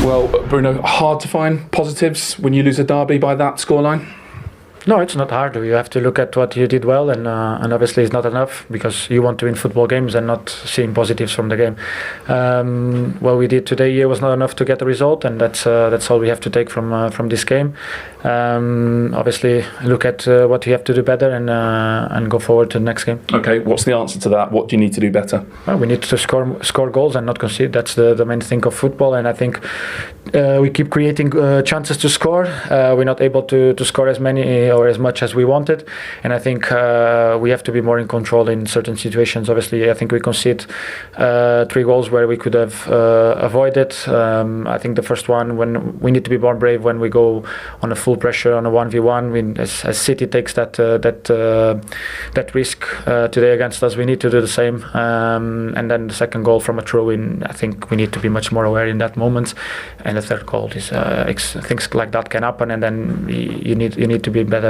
Well, Bruno, hard to find positives when you lose a derby by that scoreline? No, it's not hard. You have to look at what you did well, and obviously it's not enough because you want to win football games and not seeing positives from the game. What we did today was not enough to get the result, and that's all we have to take from this game. Obviously, look at what you have to do better and go forward to the next game. Okay, what's the answer to that? What do you need to do better? Well, we need to score goals and not concede. That's the main thing of football, and I think we keep creating chances to score. We're not able to score as many or as much as we wanted, and I think we have to be more in control in certain situations. Obviously, I think we concede 3 goals where we could have avoided. I think the first one, when we need to be more brave when we go on a full pressure on a 1v1. As City takes that risk today against us, we need to do the same. And then the second goal from a throw-in, I think we need to be much more aware in that moment. And the third goal is things like that can happen, and then you need to be better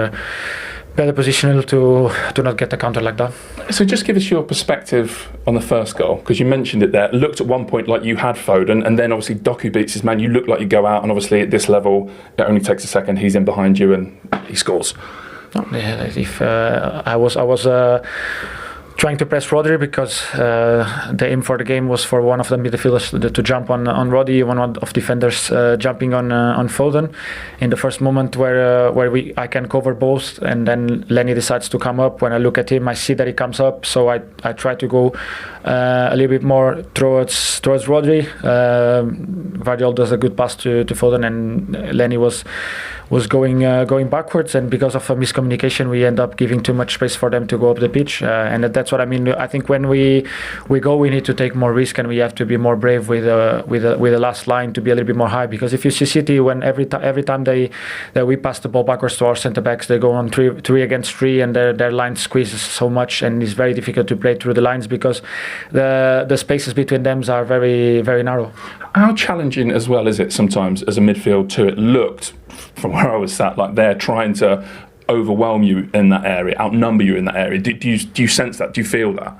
positional to not get a counter like that. So just give us your perspective on the first goal, because you mentioned it there. It looked at one point like you had Foden, and then obviously Doku beats his man. You look like you go out, and obviously at this level it only takes a second. He's in behind you and he scores. If I was trying to press Rodri because the aim for the game was for one of the midfielders to jump on Rodri, one of defenders jumping on Foden. In the first moment where I can cover both, and then Lenny decides to come up. When I look at him, I see that he comes up, so I try to go a little bit more towards Rodri. Vardiol does a good pass to Foden, and Lenny was going backwards, and because of a miscommunication we end up giving too much space for them to go up the pitch, and that's what I mean. I think when we need to take more risk, and we have to be more brave with the last line to be a little bit more high, because if you see City, when every time that we pass the ball backwards to our centre backs, they go on 3 against 3, and their line squeezes so much, and it's very difficult to play through the lines because the spaces between them are very, very narrow. How challenging as well is it sometimes as a midfield too? It looked from where I was sat like they're trying to overwhelm you in that area, outnumber you in that area. Do you sense that? Do you feel that?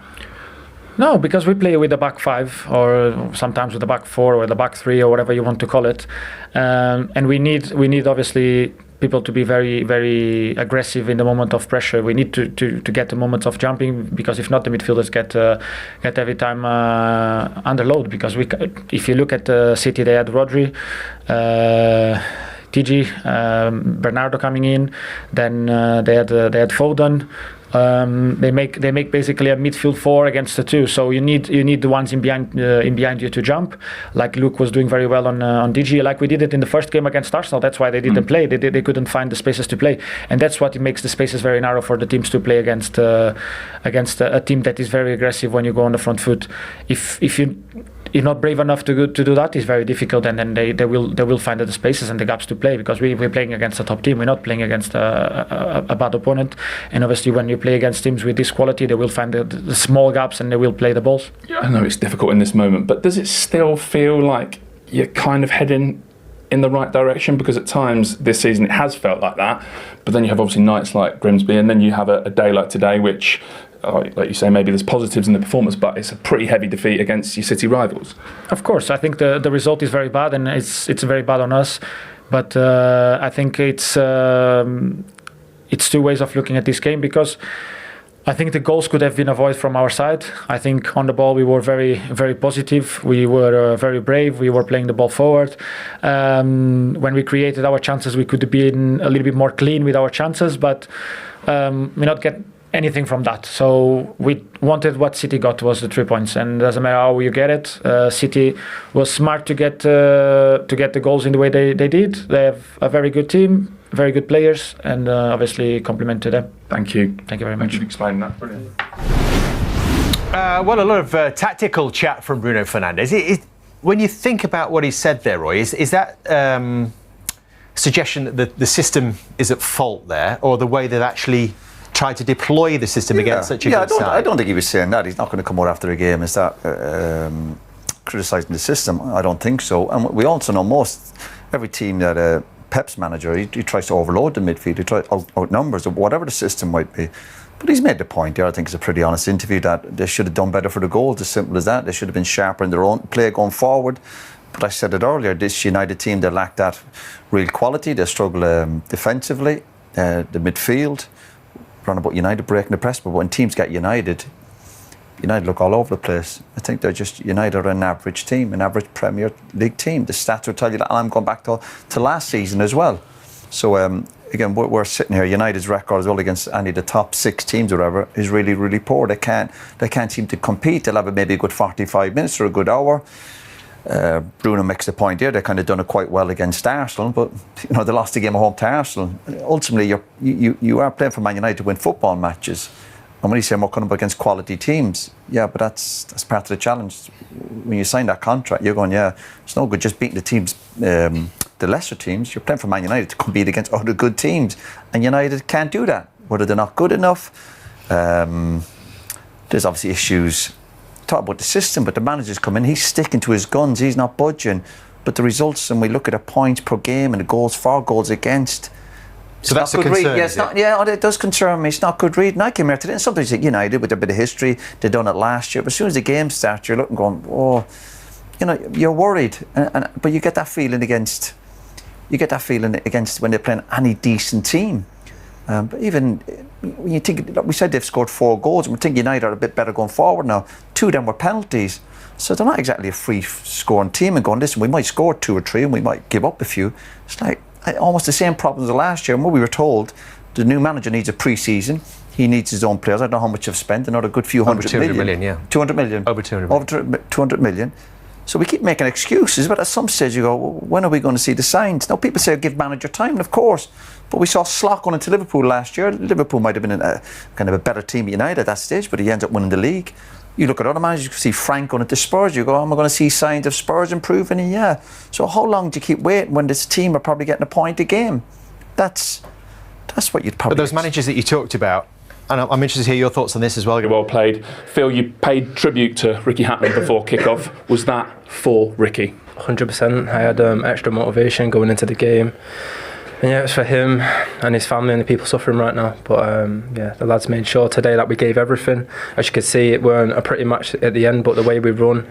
No, because we play with the back 5, or sometimes with the back 4, or the back 3, or whatever you want to call it, and we need obviously people to be very, very aggressive in the moment of pressure. We need to get the moments of jumping, because if not, the midfielders get every time under load. Because if you look at City, they had Rodri, TG, Bernardo coming in, then they had Foden. They make basically a midfield 4 against the 2. So you need the ones in behind you to jump, like Luke was doing very well on DG, like we did it in the first game against Arsenal. That's why they didn't play. They couldn't find the spaces to play, and that's what makes the spaces very narrow for the teams to play against a team that is very aggressive when you go on the front foot. If you're not brave enough to do that, it's very difficult, and then they will find the spaces and the gaps to play, because we're playing against a top team. We're not playing against a bad opponent, and obviously when you play against teams with this quality, they will find the small gaps and they will play the balls. Yeah, I know it's difficult in this moment, but does it still feel like you're kind of heading in the right direction? Because at times this season it has felt like that, but then you have obviously nights like Grimsby, and then you have a day like today, which, like you say, maybe there's positives in the performance, but it's a pretty heavy defeat against your City rivals. Of course, I think the result is very bad, and it's very bad on us. But I think it's 2 ways of looking at this game, because I think the goals could have been avoided from our side. I think on the ball we were very, very positive. We were very brave. We were playing the ball forward. When we created our chances, we could have been a little bit more clean with our chances, but we not get anything from that. So we wanted what City got, was the 3 points, and it doesn't matter how you get it. City was smart to get the goals in the way they did. They have a very good team, very good players, and obviously compliment to them. Thank you. Thank you very much. Thank you for explaining that. Brilliant. Well, a lot of tactical chat from Bruno Fernandes. When you think about what he said there, Roy, is that suggestion that the system is at fault there, or the way they've actually tried to deploy the system against such a good side? I don't think he was saying that. He's not going to come out after a game and start criticising the system. I don't think so. And we also know every team that Pep's manager, he tries to overload the midfield, he tries outnumbers, or whatever the system might be. But he's made the point there, I think it's a pretty honest interview, that they should have done better for the goals, as simple as that. They should have been sharper in their own play going forward. But I said it earlier, this United team, they lack that real quality. They struggle defensively. The midfield, run about United breaking the press, but when teams get United look all over the place. I think they're just United are an average team, an average Premier League team. The stats will tell you that, and I'm going back to last season as well. So again, we're sitting here. United's record as well against any of the top 6 teams or whatever is really, really poor. They can't seem to compete. They'll have maybe a good 45 minutes or a good hour. Bruno makes the point here. They kind of done it quite well against Arsenal, but they lost the game at home to Arsenal. Ultimately, you are playing for Man United to win football matches. And when you say we're coming up against quality teams, yeah, but that's part of the challenge. When you sign that contract, you're going, yeah, it's no good just beating the teams, the lesser teams. You're playing for Man United to compete against other good teams, and United can't do that. Whether they're not good enough, there's obviously issues. Talk about the system, but the manager's come in. He's sticking to his guns. He's not budging. But the results, and we look at the points per game and the goals for, goals against. So that's a concern. It does concern me. It's not good reading. I came here today, and sometimes you think United with a bit of history, they've done it last year. But as soon as the game starts, you're looking, going, oh, you're worried. But you get that feeling against. You get that feeling against when they're playing any decent team. But even when you think, we said they've scored 4 goals, and we think United are a bit better going forward now. 2 of them were penalties. So they're not exactly a free-scoring team and going, listen, we might score 2 or 3 and we might give up a few. It's like almost the same problems as last year. And what we were told, the new manager needs a pre-season. He needs his own players. I don't know how much they've spent. Another good few over 200 million, yeah. 200 million. Over 200 million. Over 200 million. So we keep making excuses, but at some stage you go, well, when are we going to see the signs? Now people say give manager time, and of course. But we saw Slot going into Liverpool last year. Liverpool might have been a kind of a better team at United at that stage, but he ends up winning the league. You look at other managers, you see Frank going into Spurs, you go, am I going to see signs of Spurs improving? And yeah. So how long do you keep waiting when this team are probably getting a point a game? That's what you'd probably... But those managers that you talked about, and I'm interested to hear your thoughts on this as well. Well played. Phil, you paid tribute to Ricky Hatton before kick-off. Was that for Ricky? 100%. I had extra motivation going into the game. And yeah, it was for him and his family and the people suffering right now. But the lads made sure today that we gave everything. As you could see, it weren't a pretty match at the end, but the way we run,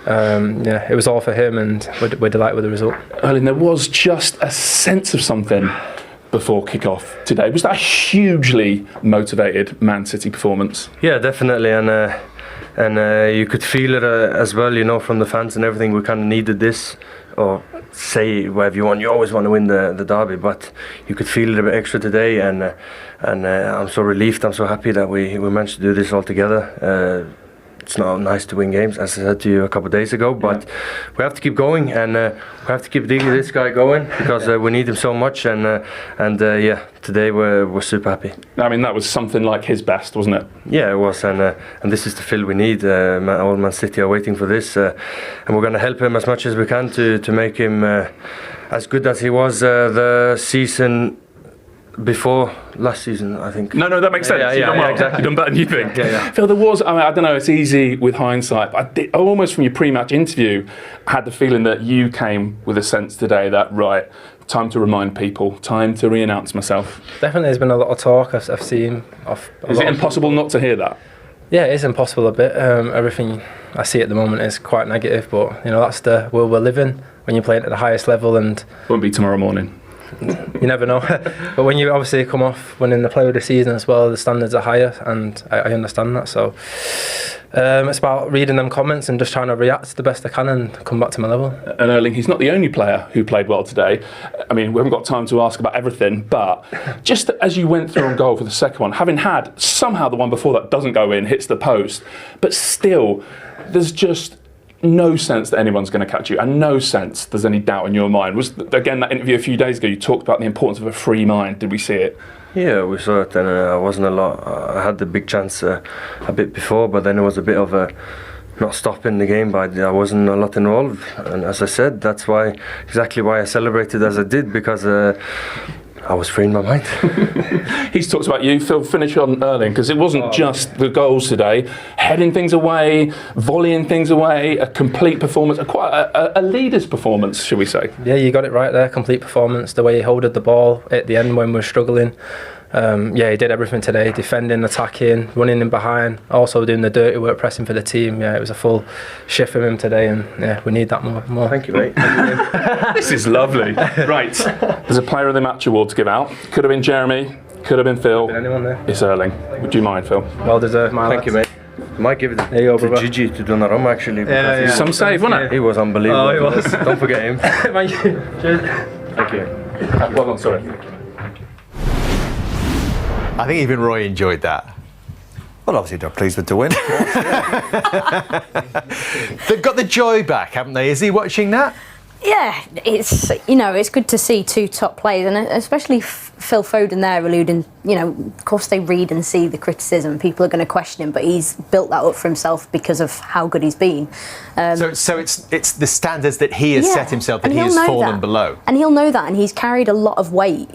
it was all for him, and we're delighted with the result. Erling, there was just a sense of something before kick-off today. Was that a hugely motivated Man City performance? Yeah, definitely, and you could feel it as well, from the fans and everything. We kind of needed this, or say whatever you want. You always want to win the derby, but you could feel it a bit extra today, and I'm so relieved. I'm so happy that we managed to do this all together. It's not nice to win games, as I said to you a couple of days ago, but we have to keep going, and we have to keep this guy going, because we need him so much, and today we're super happy. I mean, that was something like his best, wasn't it? Yeah, it was, and this is the Phil we need. All Man City are waiting for this, and we're going to help him as much as we can to make him as good as he was the season before last season, I think. No, that makes sense. Yeah, exactly. You've done better than you think. Yeah. Phil, there was, I don't know, it's easy with hindsight, but I almost from your pre-match interview, I had the feeling that you came with a sense today that, right, time to remind people, time to re-announce myself. Definitely, there's been a lot of talk I've seen. Is it impossible not to hear that? Yeah, it is impossible a bit. Everything I see at the moment is quite negative, but that's the world we're living when you're playing at the highest level, and won't be tomorrow morning. You never know. But when you obviously come off winning the Player of the Season as well, the standards are higher, and I understand that. So it's about reading them comments and just trying to react the best I can and come back to my level. And Erling, he's not the only player who played well today. I mean, we haven't got time to ask about everything, but just as you went through on goal for the second one, having had somehow the one before that doesn't go in, hits the post, but still, there's just no sense that anyone's going to catch you, and no sense there's any doubt in your mind. Was again that interview a few days ago, you talked about the importance of a free mind. Did we see it? Yeah, we saw it, and I wasn't a lot. I had the big chance a bit before, but then it was a bit of a not stopping the game, but I wasn't a lot involved. And as I said, that's exactly why I celebrated as I did, because I was free in my mind. He's talked about you, Phil. Finish on Erling, because it wasn't just the goals today. Heading things away, volleying things away, a complete performance, quite a leader's performance, should we say? Yeah, you got it right there. Complete performance. The way he holded the ball at the end when we were struggling. Yeah, he did everything today: defending, attacking, running in behind, also doing the dirty work, pressing for the team. Yeah, it was a full shift from him today, and yeah, we need that more. Thank you, mate. This is lovely. Right, there's a Player of the Match award to give out. Could have been Jeremy, could have been Phil. Anyone there? It's Erling. Would you mind, Phil? Well deserved, my Thank you, mate. Might give it There you go, to brother. Gigi to Donnarumma actually. Yeah, yeah. Some save, wasn't it? He was unbelievable. Oh, he was. Don't forget him. Thank you. Cheers. Thank you. Well done, sorry. I think even Roy enjoyed that. Well, obviously they're pleased with the win. They've got the joy back, haven't they? Is he watching that? Yeah, it's it's good to see two top players, and especially Phil Foden there alluding. Of course they read and see the criticism. People are going to question him, but he's built that up for himself because of how good he's been. So it's the standards that he has set himself that he has fallen below. And he'll know that, and he's carried a lot of weight.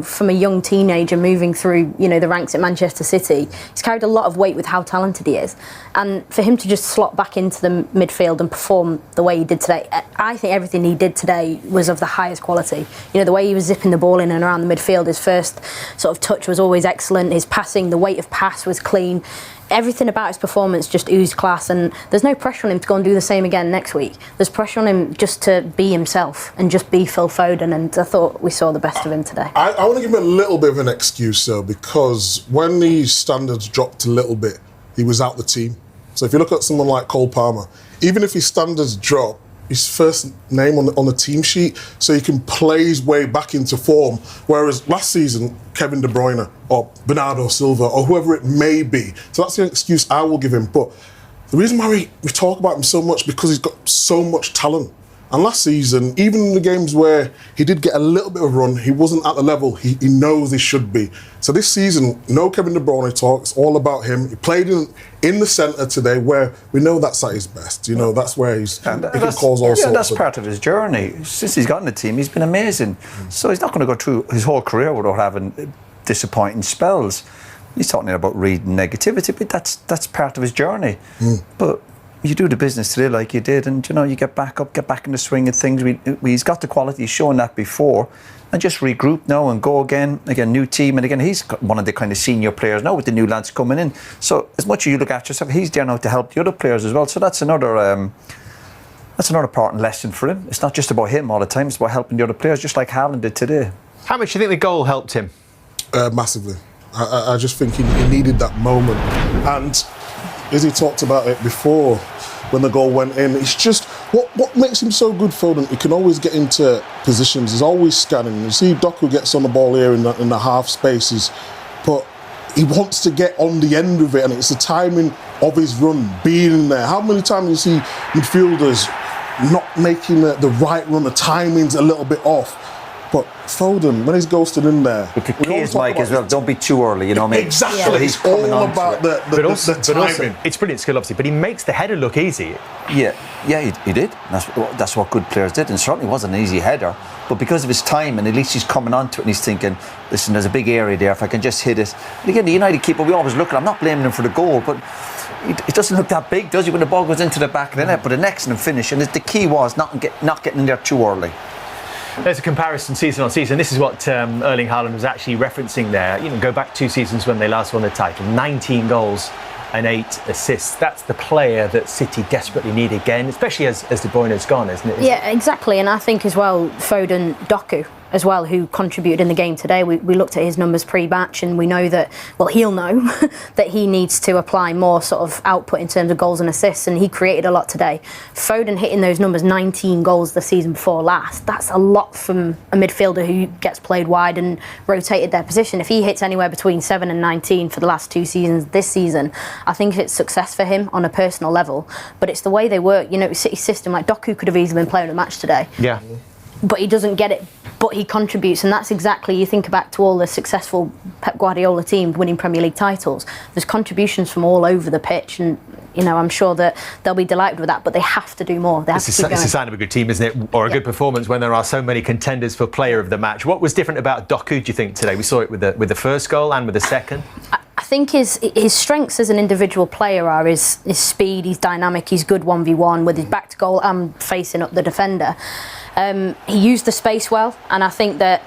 From a young teenager moving through the ranks at Manchester City, he's carried a lot of weight with how talented he is. And for him to just slot back into the midfield and perform the way he did today, I think everything he did today was of the highest quality. The way he was zipping the ball in and around the midfield, his first sort of touch was always excellent. His passing, the weight of pass was clean. Everything about his performance just oozed class, and there's no pressure on him to go and do the same again next week. There's pressure on him just to be himself and just be Phil Foden, and I thought we saw the best of him today. I want to give him a little bit of an excuse, though, because when the standards dropped a little bit, he was out the team. So if you look at someone like Cole Palmer, even if his standards drop, his first name on the team sheet, so he can play his way back into form. Whereas last season, Kevin De Bruyne or Bernardo Silva or whoever it may be. So that's the excuse I will give him. But the reason why we talk about him so much, because he's got so much talent. And last season, even in the games where he did get a little bit of run, he wasn't at the level he knows he should be. So this season, no Kevin De Bruyne talk. It's all about him. He played in the centre today, where we know that's at his best. That's where he can cause all sorts. That's part of his journey. Since he's got in the team, he's been amazing. So he's not going to go through his whole career without having disappointing spells. He's talking about reading negativity, but that's part of his journey. But you do the business today like you did, and you get back up, get back in the swing of things. He's got the quality, he's shown that before, and just regroup now and go again, new team, and again he's one of the kind of senior players now with the new lads coming in. So as much as you look after yourself, he's there now to help the other players as well. So that's another important lesson for him. It's not just about him all the time; it's about helping the other players, just like Haaland did today. How much do you think the goal helped him? Massively. I just think he needed that moment. And Izzy talked about it before when the goal went in. It's just what makes him so good, Foden. He can always get into positions. He's always scanning. You see, Doku gets on the ball here in the half spaces, but he wants to get on the end of it, and it's the timing of his run, being in there. How many times do you see midfielders not making the right run? The timing's a little bit off. But Foden, when he's ghosted in there... But the key is, Mike, as well, don't be too early, Exactly. So he's coming all on about the But also, timing. it's brilliant skill, obviously, but he makes the header look easy. Yeah, he did. That's what good players did, and certainly wasn't an easy header. But because of his time, and at least he's coming onto it, and he's thinking, listen, there's a big area there, if I can just hit it. And again, the United keeper, we always look at, I'm not blaming him for the goal, but it doesn't look that big, does it, when the ball goes into the back of the net? But an excellent finish, and the key was not getting in there too early. There's a comparison season on season. This is what Erling Haaland was actually referencing there. Go back 2 seasons when they last won the title. 19 goals and 8 assists. That's the player that City desperately need again, especially as De Bruyne has gone, isn't it? Yeah, exactly. And I think as well, Foden, Doku as well, who contributed in the game today. We looked at his numbers pre-match, and we know that, well, he'll know that he needs to apply more sort of output in terms of goals and assists, and he created a lot today. Foden hitting those numbers, 19 goals the season before last, that's a lot from a midfielder who gets played wide and rotated their position. If he hits anywhere between 7 and 19 for the last 2 seasons, this season, I think it's success for him on a personal level. But it's the way they work. City's system, like Doku could have easily been playing a match today. Yeah. But he doesn't get it, but he contributes, and that's exactly, you think back to all the successful Pep Guardiola teams winning Premier League titles, there's contributions from all over the pitch, and I'm sure that they'll be delighted with that, but they have to do more. It's a sign of a good team, isn't it? Or a good performance when there are so many contenders for player of the match. What was different about Doku, do you think, today? We saw it with the first goal and with the second. I think his strengths as an individual player are his speed, he's dynamic, he's good 1v1 with his back to goal and facing up the defender. He used the space well, and I think that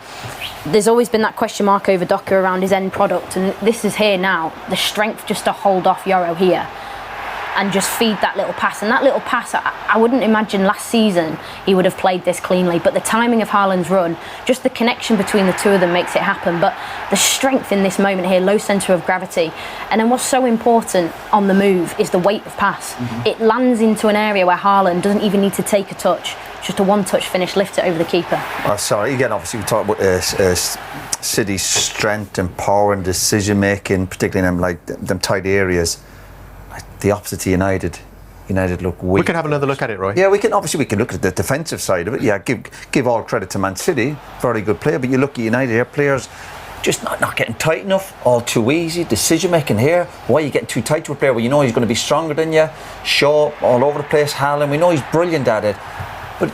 there's always been that question mark over Docker around his end product, and this is here now. The strength just to hold off Yoro here and just feed that little pass. And that little pass, I wouldn't imagine last season he would have played this cleanly, but the timing of Haaland's run, just the connection between the two of them makes it happen. But the strength in this moment here, low centre of gravity. And then what's so important on the move is the weight of pass. It lands into an area where Haaland doesn't even need to take a touch. Just a one-touch finish, lift it over the keeper. Oh, sorry, again, obviously we talk about City's strength and power and decision-making, particularly in them tight areas. The opposite to United. United look weak. We can have another look at it, Roy. Yeah, we can look at the defensive side of it. Yeah, give all credit to Man City, very good player. But you look at United here, players just not getting tight enough, all too easy. Decision making here. Why are you getting too tight to a player? Well, you know he's going to be stronger than you. Shaw all over the place. Haaland, we know he's brilliant at it, but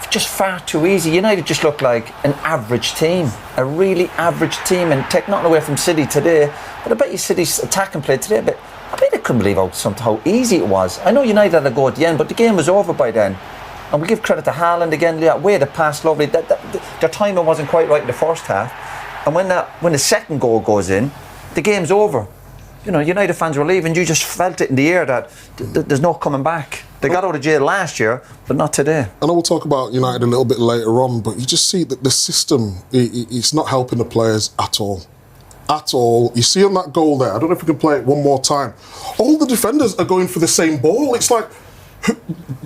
just far too easy. United just look like an average team, a really average team, and take nothing away from City today. But I bet you City's attacking play today, but I bet I couldn't believe how easy it was. I know United had a go at the end, but the game was over by then. And we give credit to Haaland again. That way the pass, lovely. Their timing wasn't quite right in the first half. And when the second goal goes in, the game's over. You know, United fans were leaving. You just felt it in the air that there's no coming back. They got out of jail last year, but not today. I know we'll talk about United a little bit later on, but you just see that the system, it's not helping the players at all. At all. You see on that goal there, I don't know if we can play it one more time. All the defenders are going for the same ball. It's like,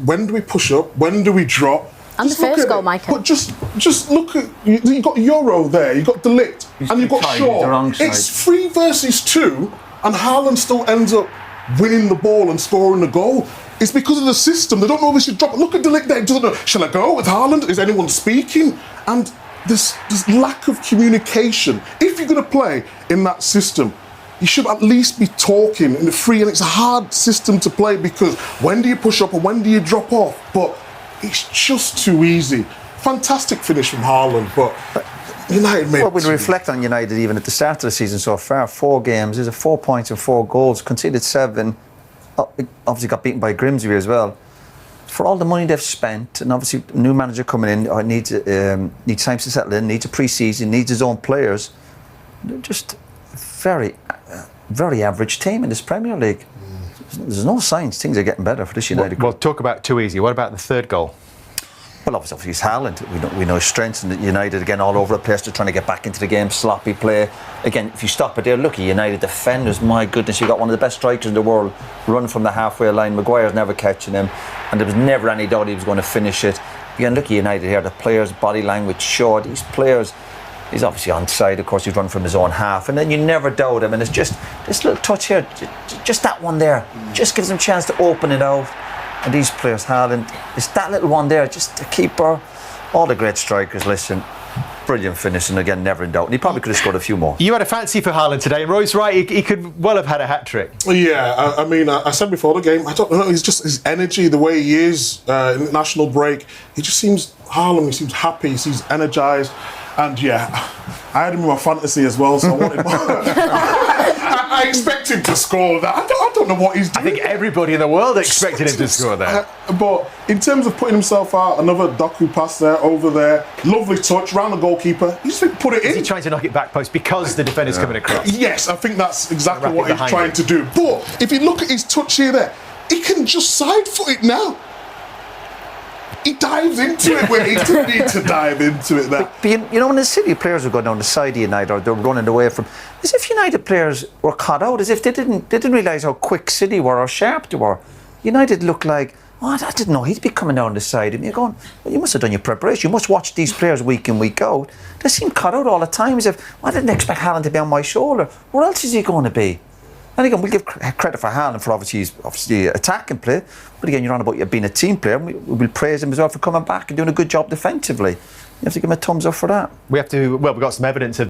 when do we push up? When do we drop? And the first goal, Michael. But just look at, you've got Euro there, you've got De Ligt, and you've got Shaw. It's 3 versus 2, and Haaland still ends up winning the ball and scoring the goal. It's because of the system. They don't know if they should drop. Look at De Ligt there. He doesn't know, shall I go with Haaland? Is anyone speaking? And there's lack of communication. If you're going to play in that system, you should at least be talking in the free, and it's a hard system to play because when do you push up and when do you drop off? But it's just too easy. Fantastic finish from Haaland, but United made. Well, we'll reflect on United even at the start of the season so far. 4 games, there's 4 points and 4 goals, conceded 7. Obviously got beaten by Grimsby as well. For all the money they've spent, and obviously new manager coming in needs time to settle in, needs a pre-season, needs his own players. They're just very average team in this Premier League. There's no signs things are getting better for this United. Well, talk about too easy. What about the third goal? Well, obviously it's Haaland. We know his strengths, and United again all over the place. They're trying to get back into the game, sloppy play. Again, if you stop it there, look at United defenders. My goodness, you got one of the best strikers in the world running from the halfway line. Maguire's never catching him, and there was never any doubt he was going to finish it. Again, look at United here. The players' body language showed. These players. He's obviously onside, of course, he's run from his own half, and then you never doubt him, and it's just this little touch here, just that one there, just gives him a chance to open it out. And these players, Haaland, it's that little one there, just the keeper, all the great strikers, listen, brilliant finish, and again, never in doubt. And he probably could have scored a few more. You had a fancy for Haaland today, and Roy's right, he could well have had a hat-trick. Yeah, I mean, I said before the game, I don't know, it's just his energy, the way he is in the national break, he just seems, Haaland, he seems happy, he seems energised. And yeah, I had him in my fantasy as well, so I wanted I expect him to score that. I don't know what he's doing. I think everybody in the world expected him to score that. But in terms of putting himself out, another Doku pass there, over there, lovely touch, round the goalkeeper. You just put it in. Is he trying to knock it back post because the defender's coming across? Yes, I think that's exactly what he's trying to do. But if you look at his touch here there, he can just side foot it now. He dives into it where he didn't need to dive into it there. But you know, when the City players were going down the side of United, or they're running away from, as if United players were caught out, as if they didn't realise how quick City were or sharp they were. United looked like, oh, I didn't know he'd be coming down the side. And you're going, well, you must have done your preparation. You must watch these players week in, week out. They seem caught out all the time, as if, well, I didn't expect Haaland to be on my shoulder. Where else is he going to be? And again, we'll give credit for Haaland for obviously attacking play. But again, you're on about being a team player. We'll praise him as well for coming back and doing a good job defensively. You have to give him a thumbs up for that. We've got some evidence of